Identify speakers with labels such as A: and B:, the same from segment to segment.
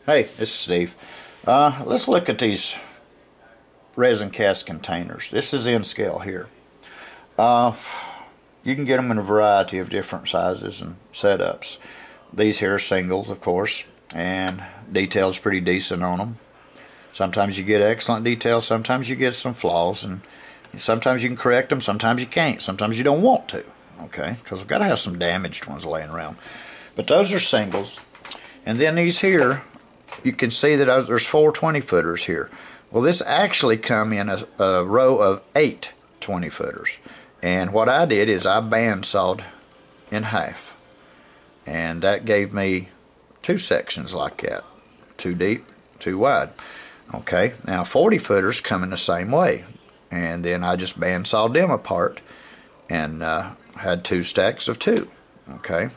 A: Hey, this is Steve. Let's look at these resin cast containers. This is in scale here. You can get them in a variety of different sizes and setups. These here are singles, of course, and detail's pretty decent on them. Sometimes you get excellent detail, sometimes you get some flaws, and sometimes you can correct them, sometimes you can't, sometimes you don't want to, okay, because we've got to have some damaged ones laying around. But those are singles. And then these here, you can see that there's 4 20-footers here. Well, this actually come in a row of 8 20-footers. And what I did is I bandsawed in half. And that gave me 2 sections like that. 2 deep, 2 wide. Okay, now 40-footers come in the same way. And then I just bandsawed them apart and had 2 stacks of 2. Okay.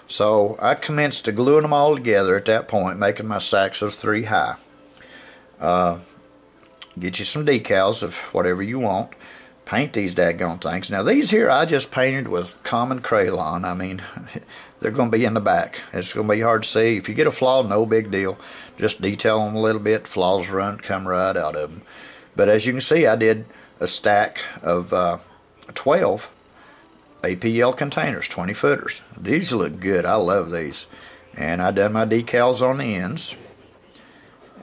A: So I commenced to gluing them all together at that point, making my stacks of 3 high. Get you some decals of whatever you want. Paint these daggone things. Now these here I just painted with common crayon. I mean, they're going to be in the back. It's going to be hard to see. If you get a flaw, no big deal. Just detail them a little bit. Flaws come right out of them. But as you can see, I did a stack of 12 APL containers, 20-footers. These look good. I love these. And I done my decals on the ends,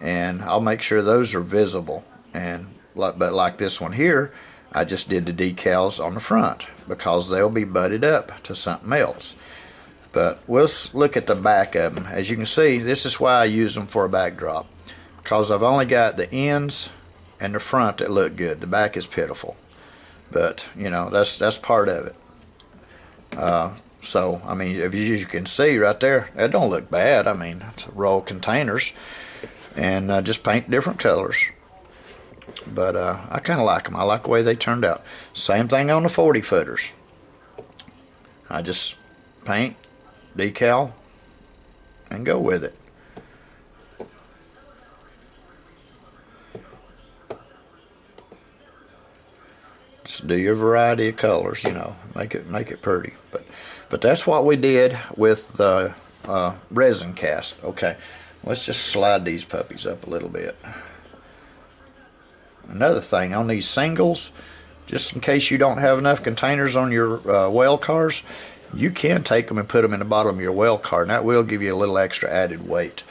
A: and I'll make sure those are visible. And but like this one here, I just did the decals on the front because they'll be butted up to something else. But we'll look at the back of them. As you can see, this is why I use them for a backdrop, because I've only got the ends and the front that look good. The back is pitiful, but you know, that's part of it. So I mean, as you can see right there, that don't look bad. I mean, it's a row of containers, and just paint different colors. But I kind of like them. I like the way they turned out. Same thing on the 40-footers. I just paint, decal, and go with it. Just do your variety of colors, you know, make it pretty. But that's what we did with the resin cast. Okay, let's just slide these puppies up a little bit. Another thing on these singles, just in case you don't have enough containers on your well cars, you can take them and put them in the bottom of your well car, and that will give you a little extra added weight.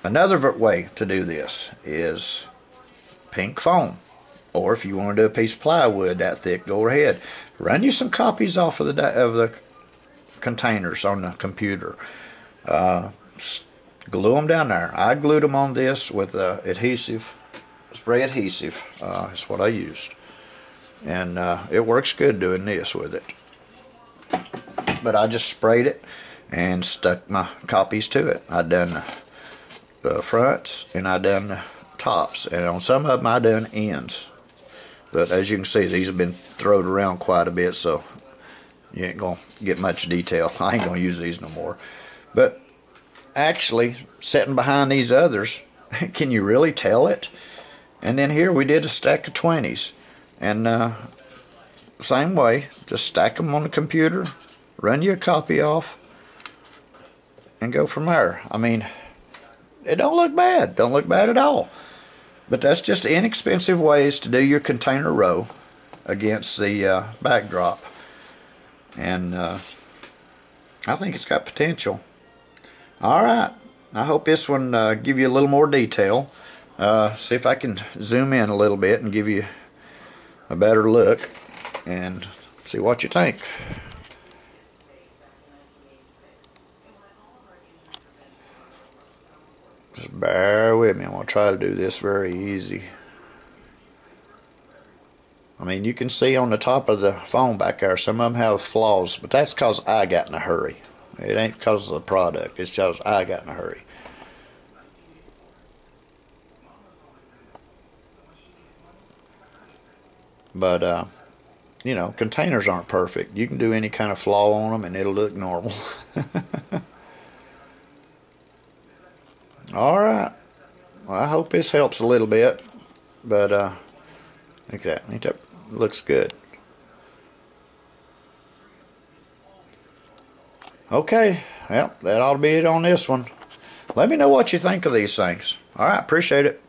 A: Another way to do this is pink foam. Or if you want to do a piece of plywood that thick, go ahead. Run you some copies off of the containers on the computer. Glue them down there. I glued them on this with adhesive, spray adhesive. Is what I used, and it works good doing this with it. But I just sprayed it and stuck my copies to it. I done the fronts and I done the tops, and on some of them I done ends. But as you can see, these have been thrown around quite a bit, so you ain't gonna get much detail. I ain't gonna use these no more. But actually, sitting behind these others, can you really tell it? And then here we did a stack of 20s, and same way, just stack them on the computer, run you a copy off, and go from there. I mean, it don't look bad. Don't look bad at all. But that's just inexpensive ways to do your container row against the backdrop. And I think it's got potential. Alright, I hope this one give you a little more detail. See if I can zoom in a little bit and give you a better look and see what you think. Just bear with me. I'm going to try to do this very easy. I mean, you can see on the top of the foam back there, some of them have flaws, but that's because I got in a hurry. It ain't because of the product. It's because I got in a hurry. But, you know, containers aren't perfect. You can do any kind of flaw on them and it'll look normal. Alright, well, I hope this helps a little bit, but look at that, ain't that looks good. Okay, well, that ought to be it on this one. let me know what you think of these things. All right, appreciate it.